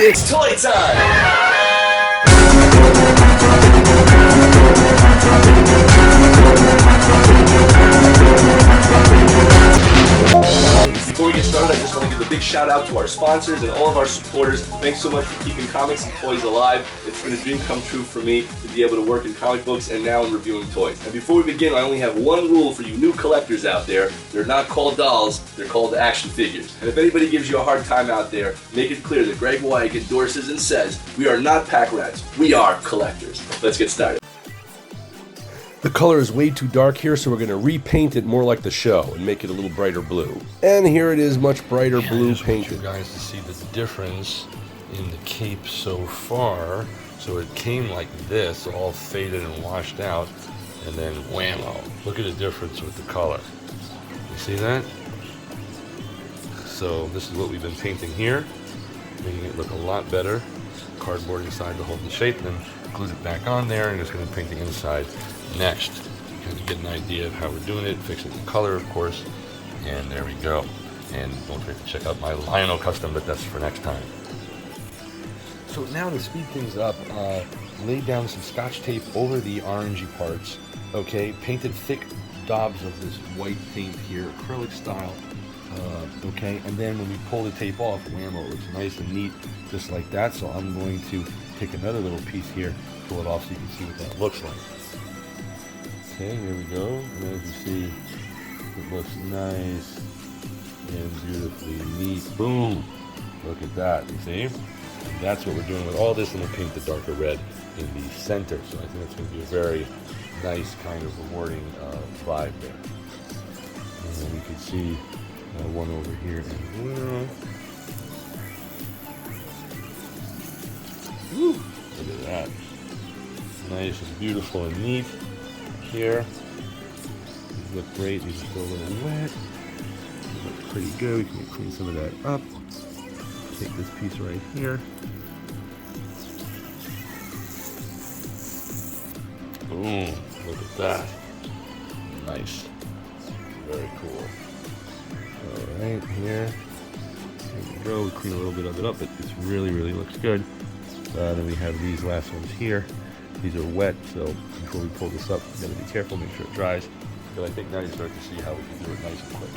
It's toy time! Before we get started, I just want to give a big shout out to our sponsors and all of our supporters. Thanks so much for keeping comics and toys alive. It's been a dream come true for me to be able to work in comic books and now in reviewing toys. And before we begin, I only have one rule for you new collectors out there. They're not called dolls, they're called action figures. And if anybody gives you a hard time out there, make it clear that Greg Weich endorses and says, we are not pack rats, we are collectors. Let's get started. The color is way too dark here, so we're going to repaint it more like the show and make it a little brighter blue. And here it is, much brighter blue I just want painted. you guys to see the difference in the cape so far. So it came like this, all faded and washed out, and then whammo. Look at the difference with the color. You see that? So this is what we've been painting here, making it look a lot better. Cardboard inside to hold the shape, and then glued it back on there, and just going to paint the inside next. Kind of get an idea of how we're doing it, fixing the color, of course, and there we go. And don't forget to check out my Lionel custom, but that's for next time. So now to speed things up, laid down some scotch tape over the orangey parts, okay, painted thick daubs of this white paint here, acrylic style, okay, and then when we pull the tape off, whammo, it looks nice and neat, just like that. So I'm going to take another little piece here, pull it off so you can see what that looks like. Okay, here we go, and as you see, it looks nice and beautifully neat. Boom! Look at that, you see? And that's what we're doing with all this, and we'll paint the darker red in the center. So I think it's going to be a very nice kind of rewarding vibe there. And then we can see one over here as well. Woo! Look at that. Nice and beautiful and neat. Here. These look great. These are still a little wet. They look pretty good. We can clean some of that up. Take this piece right here. Boom. Look at that. Nice. Very cool. Alright, here. There we go. We clean a little bit of it up, but it really looks good. Then we have these last ones here. These are wet, so before we pull this up, you gotta be careful, make sure it dries. But I think now you start to see how we can do it nice and quick.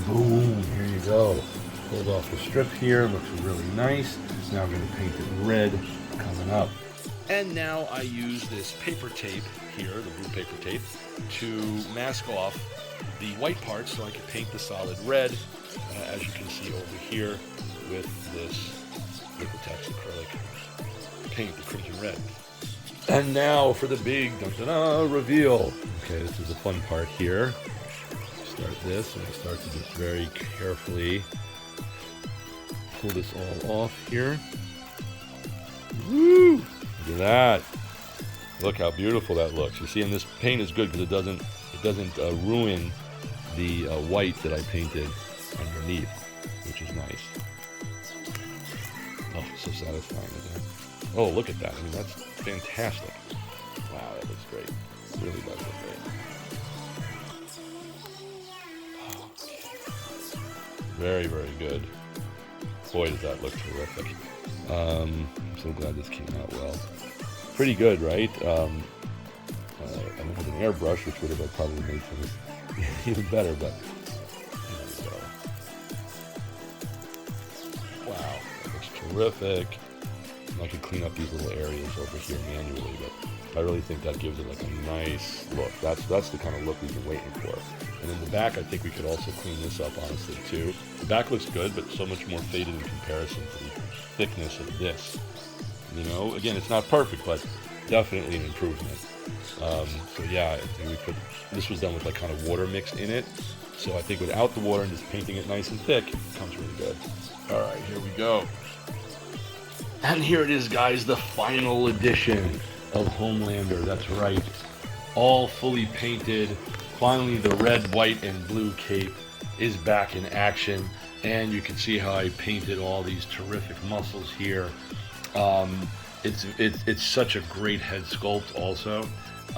Boom, here you go. Pulled off the strip here, looks really nice. Now we're gonna paint it red coming up. And now I use this paper tape here, the blue paper tape, to mask off the white parts so I can paint the solid red, as you can see over here with this Liquitex acrylic paint, the crimson red. And now for the big reveal. Okay, this is the fun part here. Start this, and I start to just very carefully pull this all off here. Woo! Look at that. Look how beautiful that looks. You see, and this paint is good because it doesn't ruin the white that I painted underneath, which is nice. Oh, so satisfying again. Oh, look at that. I mean, that's fantastic. Wow, that looks great. It really does look great. Okay. Very good. Boy, does that look terrific. I'm so glad this came out well. Pretty good, right? I don't have an airbrush, which would have probably made things even better, but there we go. Wow, that looks terrific. I could clean up these little areas over here manually, but I really think that gives it like a nice look. That's the kind of look we've been waiting for. And in the back, I think we could also clean this up, honestly, too. The back looks good, but so much more faded in comparison to the thickness of this. You know, again, it's not perfect, but definitely an improvement. So yeah, I think this was done with like kind of water mixed in it. So I think without the water and just painting it nice and thick, it comes really good. All right, here we go. And here it is, guys, the final edition of Homelander. That's right. All fully painted. Finally, the red, white, and blue cape is back in action. And you can see how I painted all these terrific muscles here. It's such a great head sculpt also.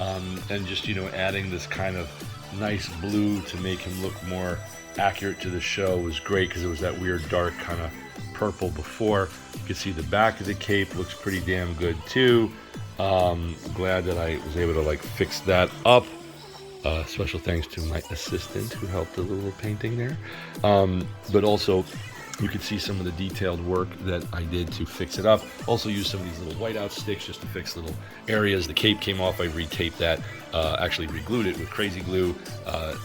And just, you know, adding this kind of nice blue to make him look more accurate to the show was great, because it was that weird dark kind of purple before. You can see the back of the cape looks pretty damn good too. Glad that I was able to like fix that up. Special thanks to my assistant who helped a little painting there. But also, you can see some of the detailed work that I did to fix it up. Also used some of these little whiteout sticks just to fix little areas. The cape came off, I retaped that, actually re-glued it with crazy glue,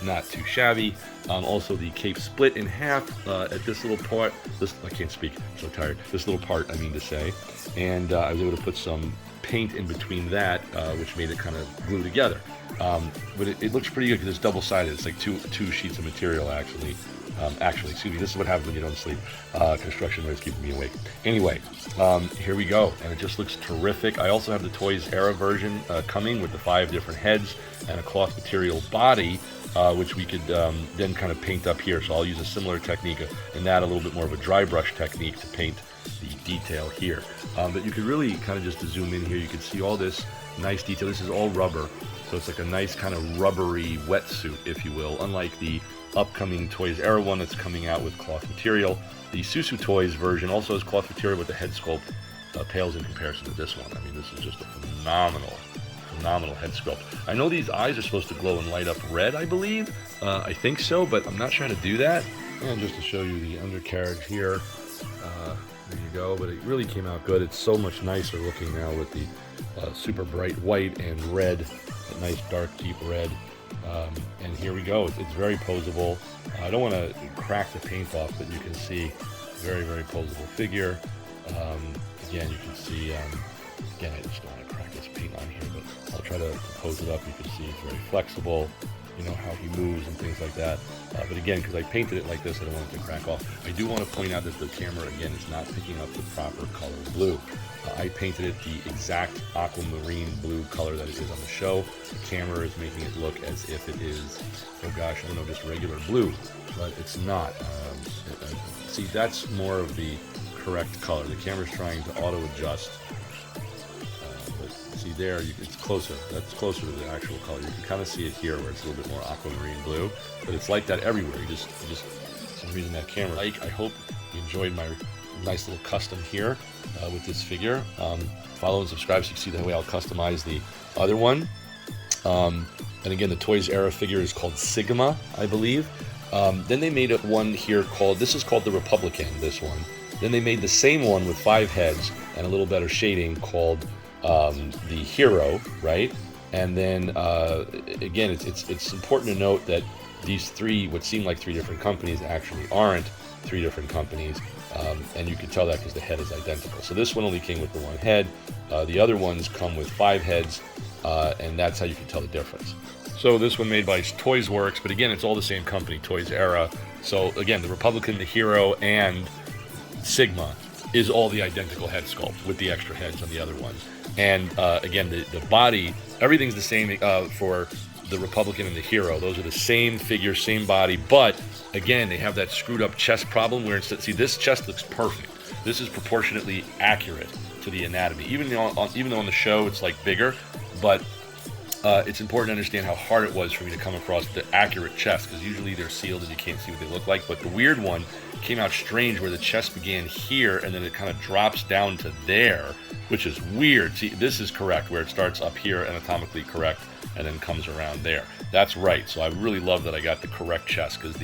not too shabby. Also the cape split in half at this little part. I can't speak, I'm so tired. This little part, I mean to say. And I was able to put some paint in between that, which made it kind of glue together. But it looks pretty good because it's double-sided. It's like two sheets of material, actually. Excuse me, this is what happens when you don't sleep. Construction noise keeping me awake. Anyway, here we go, and it just looks terrific. I also have the Toys Era version coming with the 5 different heads and a cloth material body, which we could then kind of paint up here. So I'll use a similar technique and that a little bit more of a dry brush technique to paint the detail here. But you could really kind of just to zoom in here, you can see all this nice detail. This is all rubber, so it's like a nice kind of rubbery wetsuit, if you will, unlike the upcoming Toys Era one that's coming out with cloth material. The Susu Toys version also has cloth material, but the head sculpt pales in comparison to this one. I mean, this is just a phenomenal head sculpt. I know these eyes are supposed to glow and light up red, I believe. I think so, but I'm not trying to do that. And just to show you the undercarriage here, there you go. But it really came out good. It's so much nicer looking now with the super bright white and red, a nice dark deep red. And here we go. It's very posable. I don't want to crack the paint off, but you can see very, very posable figure. Again, you can see, again, I just don't want to crack this paint on here, but I'll try to pose it up. You can see it's very flexible, you know, how he moves and things like that. But again, because I painted it like this, I don't want it to crack off. I do want to point out that the camera, again, is not picking up the proper color blue. I painted it the exact aquamarine blue color that it is on the show. The camera is making it look as if it is, oh gosh, I don't know, just regular blue, but it's not. See, that's more of the correct color. The camera's trying to auto-adjust. But see there, it's closer. That's closer to the actual color. You can kind of see it here where it's a little bit more aquamarine blue, but it's like that everywhere. You just for some reason that camera. I hope you enjoyed my nice little custom here with this figure. Follow and subscribe so you can see the way I'll customize the other one. And again, the Toys Era figure is called Sigma, I believe. Then they made one here this is called the Republican, this one. Then they made the same one with 5 heads and a little better shading called the Hero, right? And then again, it's important to note that these 3, what seem like 3 different companies, actually aren't 3 different companies. And you can tell that because the head is identical. So this one only came with the 1 head. The other ones come with 5 heads, and that's how you can tell the difference. So this one made by Toys Works, but again, it's all the same company, Toys Era. So again, the Republican, the Hero, and Sigma is all the identical head sculpt with the extra heads on the other ones. And again, the body, everything's the same for the Republican and the Hero. Those are the same figure, same body, but again, they have that screwed up chest problem where instead, see, this chest looks perfect. This is proportionately accurate to the anatomy. Even though on the show it's like bigger, but it's important to understand how hard it was for me to come across the accurate chest, because usually they're sealed and you can't see what they look like. But the weird one came out strange where the chest began here and then it kind of drops down to there, which is weird. See, this is correct where it starts up here, anatomically correct, and then comes around there. That's right. So I really love that I got the correct chest, because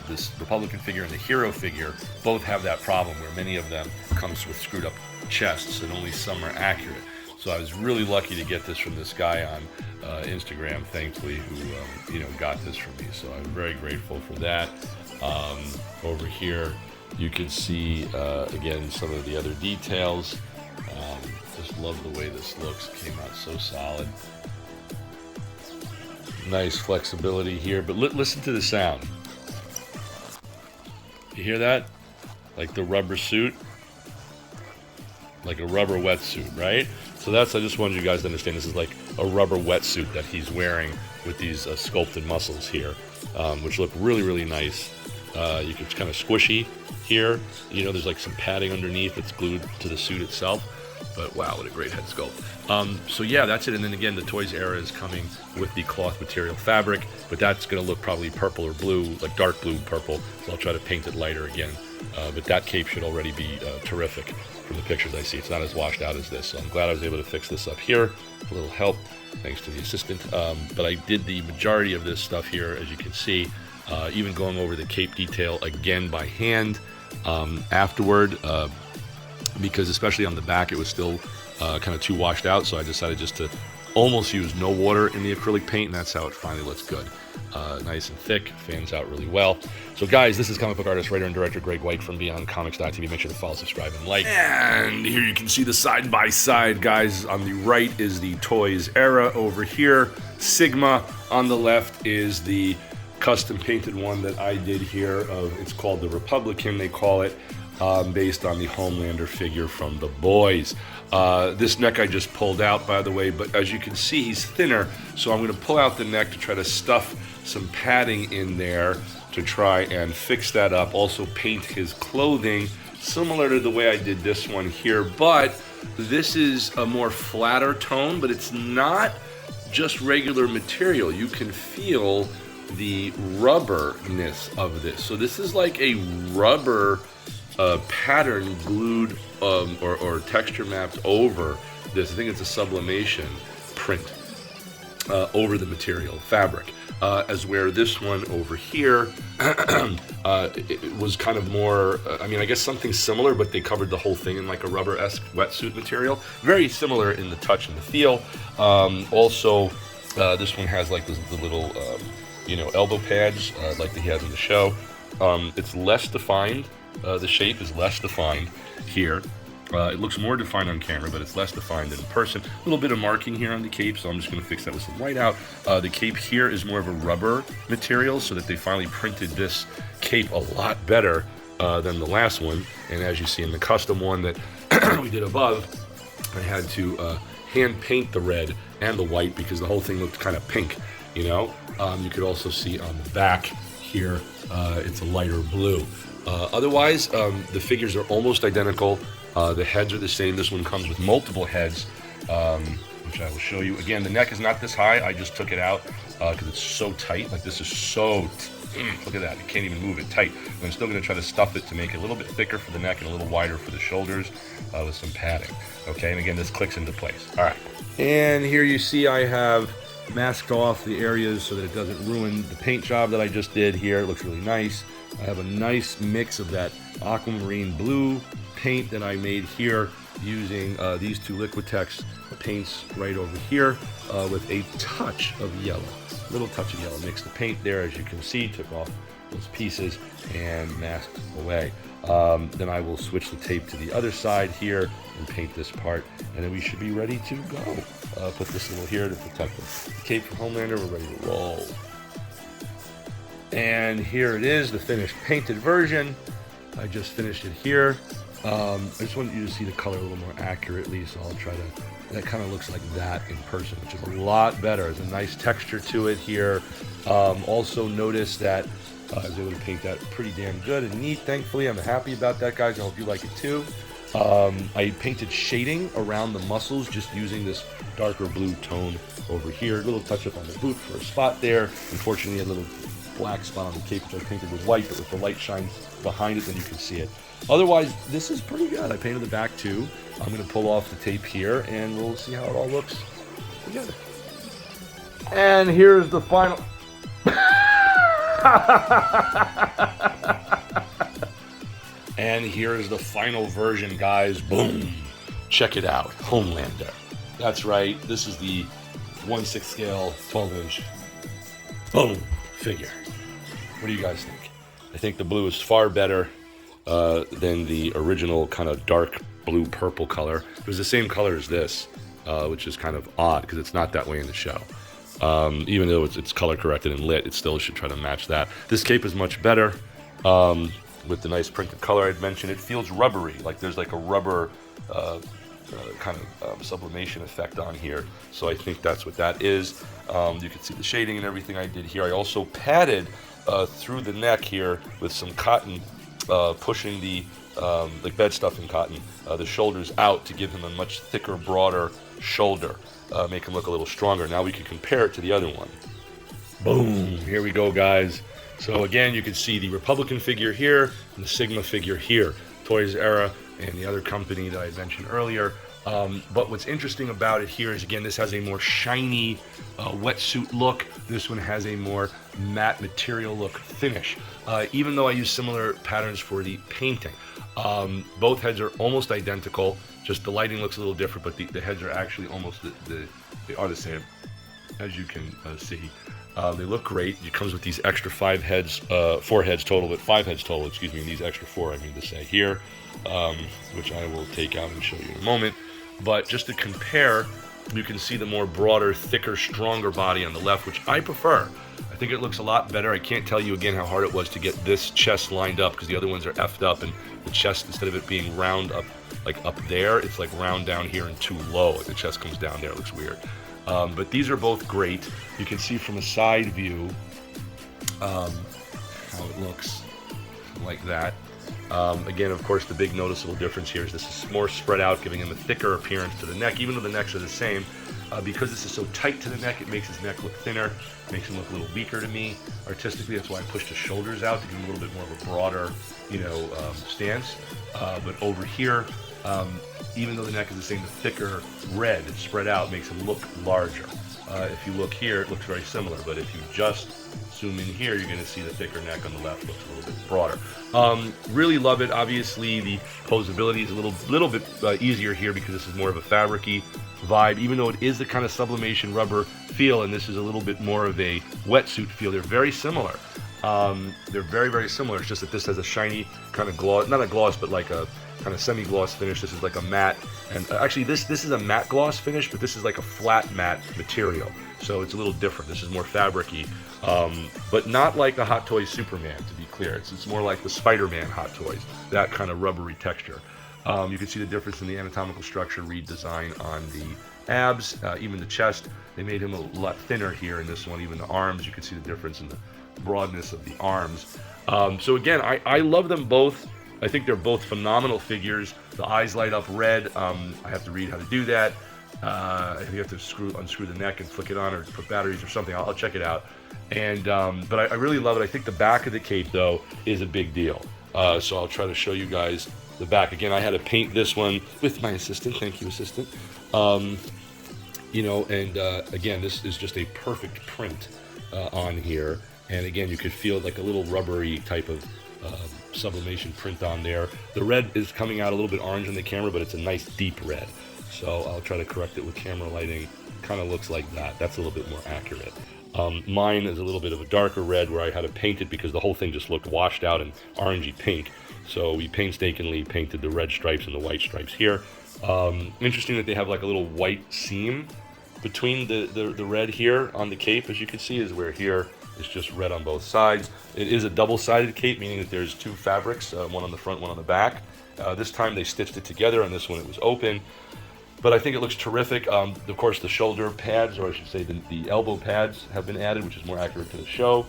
this Republican figure and the Hero figure both have that problem where many of them comes with screwed up chests and only some are accurate. So I was really lucky to get this from this guy on Instagram, thankfully, who got this from me. So I'm very grateful for that. Over here, you can see again some of the other details. Just love the way this looks. Came out so solid. Nice flexibility here, but listen to the sound. You hear that? Like the rubber suit, like a rubber wetsuit, right? So I just wanted you guys to understand this is like a rubber wetsuit that he's wearing with these sculpted muscles here, which look really, really nice. It's kind of squishy here. There's like some padding underneath that's glued to the suit itself. But wow, what a great head sculpt. So yeah, that's it. And then again, the Toys Era is coming with the cloth material fabric, but that's going to look probably purple or blue, like dark blue purple. So I'll try to paint it lighter again but that cape should already be terrific from the pictures I see. It's not as washed out as this, so I'm glad I was able to fix this up here. A little help, thanks to the assistant. But I did the majority of this stuff here, as you can see, even going over the cape detail again by hand afterward, because especially on the back, it was still kind of too washed out, so I decided just to almost use no water in the acrylic paint, and that's how it finally looks good. Nice and thick, fans out really well. So guys, this is comic book artist, writer, and director Greg Weich from BeyondComics.tv. Make sure to follow, subscribe, and like. And here you can see the side-by-side, guys. On the right is the Toys era. Over here, Sigma. On the left is the custom painted one that I did here. It's called the Republican, they call it, based on the Homelander figure from The Boys. This neck I just pulled out, by the way, but as you can see, he's thinner, so I'm going to pull out the neck to try to stuff some padding in there to try and fix that up. Also paint his clothing similar to the way I did this one here, but this is a more flatter tone, but it's not just regular material. You can feel the rubberness of this. So this is like a rubber pattern glued or texture mapped over this. I think it's a sublimation print over the material fabric, as where this one over here it was kind of more, I mean, I guess something similar, but they covered the whole thing in like a rubber-esque wetsuit material. Very similar in the touch and the feel. Also, this one has like the little elbow pads like he has in the show. It's less defined. The shape is less defined here. It looks more defined on camera, but it's less defined in person. A little bit of marking here on the cape, so I'm just going to fix that with some white out. The cape here is more of a rubber material, so that they finally printed this cape a lot better than the last one. And as you see in the custom one that we did above, I had to hand paint the red and the white because the whole thing looked kind of pink, you know. You could also see on the back here, it's a lighter blue. Otherwise, the figures are almost identical. The heads are the same. This one comes with multiple heads, which I will show you. Again, the neck is not this high. I just took it out because it's so tight. Like, this is so, look at that. You can't even move it tight. And I'm still going to try to stuff it to make it a little bit thicker for the neck and a little wider for the shoulders with some padding. Okay, and again, this clicks into place. All right. And here you see I have masked off the areas so that it doesn't ruin the paint job that I just did here. It looks really nice. I have a nice mix of that aquamarine blue paint that I made here using these two Liquitex paints right over here with a touch of yellow. Little touch of yellow. Mixed the paint there, as you can see, took off those pieces and masked away. Then I will switch the tape to the other side here and paint this part, and then we should be ready to go. Put this little here to protect the cape from Homelander. We're ready to roll. And here it is, the finished painted version. I just finished it here. I just wanted you to see the color a little more accurately, so I'll try to, that kind of looks like that in person, which is a lot better. There's a nice texture to it here. Also notice that I was able to paint that pretty damn good and neat, thankfully. I'm happy about that, guys. I hope you like it too. I painted shading around the muscles just using this darker blue tone over here. A little touch up on the boot for a spot there. Unfortunately, a little black spot on the cape, which I painted with white, but if the light shines behind it, then you can see it. Otherwise, this is pretty good. I painted the back too. I'm going to pull off the tape here, and we'll see how it all looks together. And here's the final... And here's the final version, guys. Boom. Check it out. Homelander. That's right. This is the 1/6 scale, 12-inch. Boom. Figure. What do you guys think? I think the blue is far better than the original kind of dark blue purple color. It was the same color as this, which is kind of odd because it's not that way in the show. Even though it's color corrected and lit, it still should try to match that. This cape is much better with the nice printed color I'd mentioned. It feels rubbery, like there's like a rubber kind of sublimation effect on here. So I think that's what that is. You can see the shading and everything I did here. I also padded through the neck here with some cotton, pushing the like bed stuffing cotton, the shoulders out to give him a much thicker, broader shoulder, make him look a little stronger. Now we can compare it to the other one. Boom! Here we go, guys. So again, you can see the Republican figure here and the Sigma figure here. Toys Era and the other company that I had mentioned earlier. But what's interesting about it here is, again, this has a more shiny wetsuit look. This one has a more matte material look finish. Even though I use similar patterns for the painting. Both heads are almost identical, just the lighting looks a little different, but the heads are actually almost, they are the same, as you can see. They look great. It comes with these extra 4 heads total, but 5 heads total, excuse me, and these extra 4, I mean to say here, which I will take out and show you in a moment. But just to compare, you can see the more broader, thicker, stronger body on the left, which I prefer. I think it looks a lot better. I can't tell you again how hard it was to get this chest lined up, because the other ones are effed up, and the chest, instead of it being round up, like up there, it's like round down here and too low. The chest comes down there, it looks weird. But these are both great. You can see from a side view how it looks like that. Again, of course, the big noticeable difference here is this is more spread out, giving him a thicker appearance to the neck, even though the necks are the same. Because this is so tight to the neck, it makes his neck look thinner, makes him look a little weaker to me. Artistically, that's why I pushed the shoulders out to give him a little bit more of a broader, stance. But over here, even though the neck is the same, the thicker red spread out makes him look larger. If you look here, it looks very similar, but if you just zoom in here, you're going to see the thicker neck on the left looks a little bit broader. Really love it. Obviously, the posability is a little bit easier here because this is more of a fabric-y vibe, even though it is the kind of sublimation rubber feel, and this is a little bit more of a wetsuit feel. They're very similar. They're very, very similar. It's just that this has a shiny kind of gloss, not a gloss, but like a kind of semi-gloss finish. This is like a matte, and actually this is a matte gloss finish, but this is like a flat matte material, so it's a little different. This is more fabric-y, but not like a Hot Toys Superman, to be clear. It's more like the Spider-Man Hot Toys, that kind of rubbery texture. You can see the difference in the anatomical structure redesign on the abs, even the chest. They made him a lot thinner here in this one. Even the arms, you can see the difference in the broadness of the arms. So again, I love them both. I think they're both phenomenal figures. The eyes light up red. I have to read how to do that. I think you have to unscrew the neck and flick it on, or put batteries or something. I'll check it out. And but I really love it. I think the back of the cape, though, is a big deal. So I'll try to show you guys the back. Again, I had to paint this one with my assistant. Thank you, assistant. Again, this is just a perfect print on here. And again, you could feel like a little rubbery type of sublimation print on there. The red is coming out a little bit orange on the camera, but it's a nice deep red. So I'll try to correct it with camera lighting. Kind of looks like that. That's a little bit more accurate. Mine is a little bit of a darker red where I had to paint it because the whole thing just looked washed out and orangey pink. So we painstakingly painted the red stripes and the white stripes here. Interesting that they have like a little white seam between the red here on the cape, as you can see, is where here it's just red on both sides. It is a double-sided cape, meaning that there's 2 fabrics, one on the front, one on the back. This time they stitched it together, and this one it was open. But I think it looks terrific. Of course, the shoulder pads, or I should say the elbow pads, have been added, which is more accurate to the show.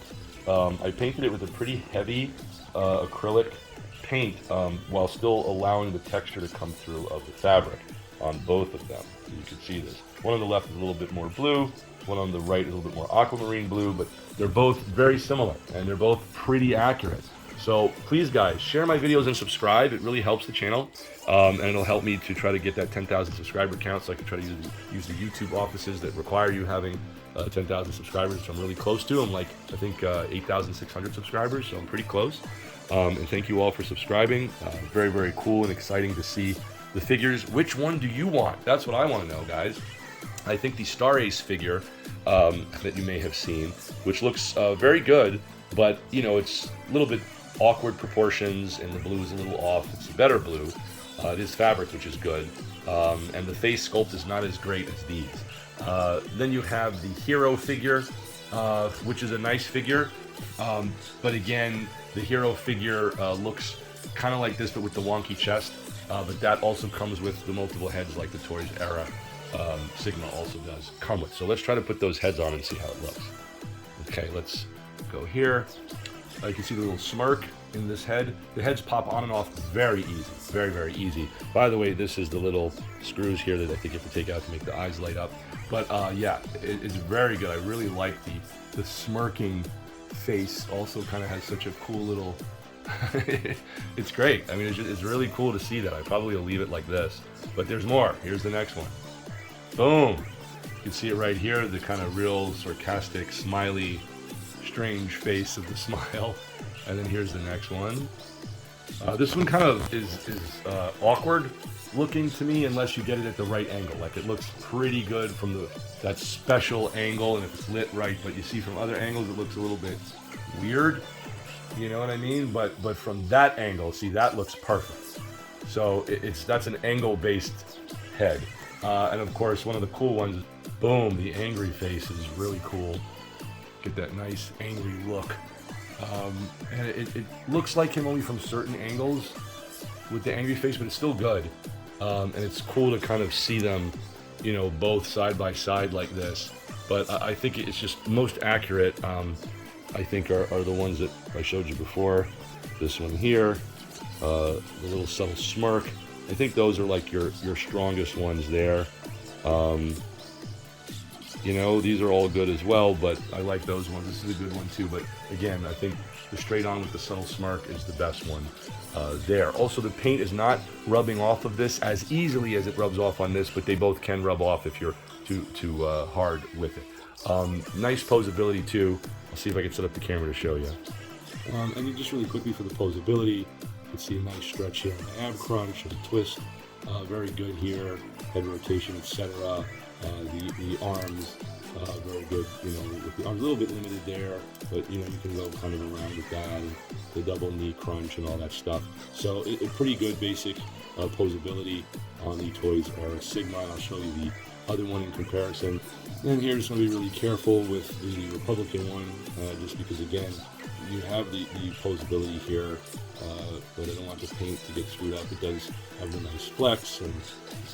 I painted it with a pretty heavy acrylic paint while still allowing the texture to come through of the fabric on both of them. So you can see this. One on the left is a little bit more blue, one on the right is a little bit more aquamarine blue, but they're both very similar and they're both pretty accurate. So please, guys, share my videos and subscribe. It really helps the channel, and it'll help me to try to get that 10,000 subscriber count, so I can try to use the YouTube offices that require you having 10,000 subscribers, which I'm really close to. I'm like, I think 8,600 subscribers, so I'm pretty close. And thank you all for subscribing. Very, very cool and exciting to see the figures. Which one do you want? That's what I want to know, guys. I think the Star Ace figure that you may have seen, which looks very good, but it's a little bit awkward proportions, and the blue is a little off. It's a better blue. It is fabric, which is good, and the face sculpt is not as great as these. Then you have the Hero figure, which is a nice figure, but again, the Hero figure looks kind of like this, but with the wonky chest. But that also comes with the multiple heads, like the Toys Era Sigma also does come with. So let's try to put those heads on and see how it looks. Okay, let's go here. You can see the little smirk in this head. The heads pop on and off very easy, very, very easy. By the way, this is the little screws here that I think you have to take out to make the eyes light up. But yeah, it's very good. I really like the smirking face also kind of has such a cool little, it's great. I mean, it's really cool to see that. I probably will leave it like this, but there's more. Here's the next one. Boom. You can see it right here, the kind of real sarcastic, smiley, strange face of the smile. And then here's the next one. This one kind of is awkward looking to me unless you get it at the right angle. Like, it looks pretty good from that special angle, and if it's lit right, but you see from other angles it looks a little bit weird. You know what I mean? But from that angle, see, that looks perfect. So that's an angle-based head. And of course, one of the cool ones, boom, the angry face is really cool. Get that nice angry look. And it looks like him only from certain angles with the angry face, but it's still good. And it's cool to kind of see them, you know, both side by side like this. But I think it's just most accurate, I think, are the ones that I showed you before. This one here, the little subtle smirk. I think those are like your strongest ones there. You know, these are all good as well, but I like those ones. This is a good one too, but again, I think the straight on with the subtle smirk is the best one there. Also, the paint is not rubbing off of this as easily as it rubs off on this, but they both can rub off if you're too hard with it. Nice posability too. I'll see if I can set up the camera to show you. And then just really quickly for the posability, you can see a nice stretch here on the ab crunch and twist. Very good here, head rotation, etc. The arms, very good, you know, with the arms a little bit limited there, but you know, you can go kind of around with that, and the double knee crunch and all that stuff. So a pretty good basic posability on the Toys R Us Sigma. I'll show you the other one in comparison. And here, just want to be really careful with the Republican one, just because again, you have the posability here, but I don't want the paint to get screwed up. It does have a nice flex and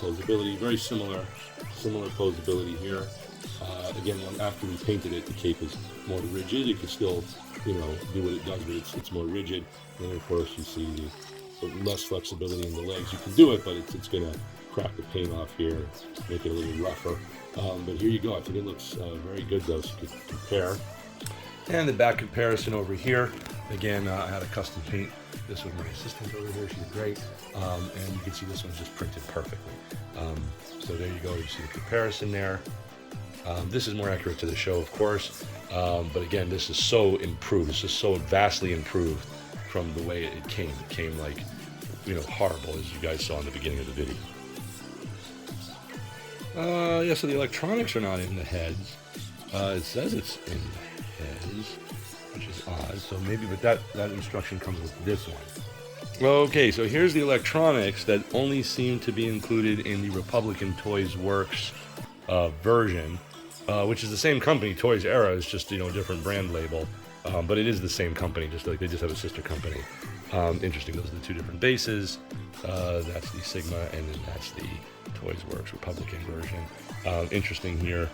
posability, very similar posability here. Again, after we painted it, the cape is more rigid. It can still, you know, do what it does, but it's more rigid. And of course, you see the less flexibility in the legs. You can do it, but it's going to crack the paint off here, make it a little rougher. But here you go. I think it looks very good, though, so you can compare. And the back comparison over here. Again, I had a custom paint. This was my assistant over here. She's great. And you can see this one's just printed perfectly. So there you go. You see the comparison there. This is more accurate to the show, of course. But again, this is so improved. This is so vastly improved from the way it came. It came like, you know, horrible, as you guys saw in the beginning of the video. Yeah, so the electronics are not in the heads. It says it's in the heads, which is odd. So maybe, but that instruction comes with this one. Okay, so here's the electronics that only seem to be included in the Republican Toys Works version, which is the same company, Toys R Us, it's just, you know, a different brand label. But it is the same company, just like they just have a sister company. Interesting, those are the two different bases. That's the Sigma, and then that's the Toys Works Republican version. Interesting here.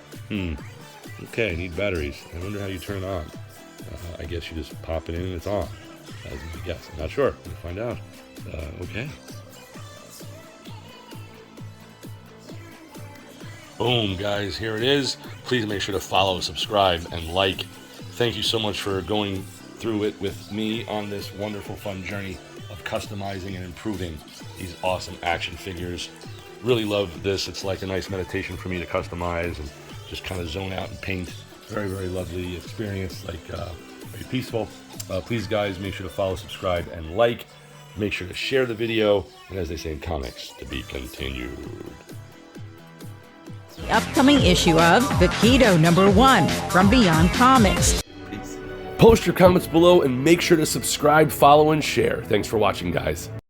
Okay, I need batteries. I wonder how you turn it on. I guess you just pop it in and it's on. That's my guess. I'm not sure. We'll find out. Okay. Boom, guys, here it is. Please make sure to follow, subscribe, and like. Thank you so much for going through it with me on this wonderful, fun journey of customizing and improving these awesome action figures. Really love this. It's like a nice meditation for me to customize and just kind of zone out and paint. Very, very lovely experience, like very peaceful. Please, guys, make sure to follow, subscribe, and like. Make sure to share the video, and as they say in comics, to be continued. The upcoming issue of Gekido #1 from Beyond Comics. Post your comments below and make sure to subscribe, follow, and share. Thanks for watching, guys.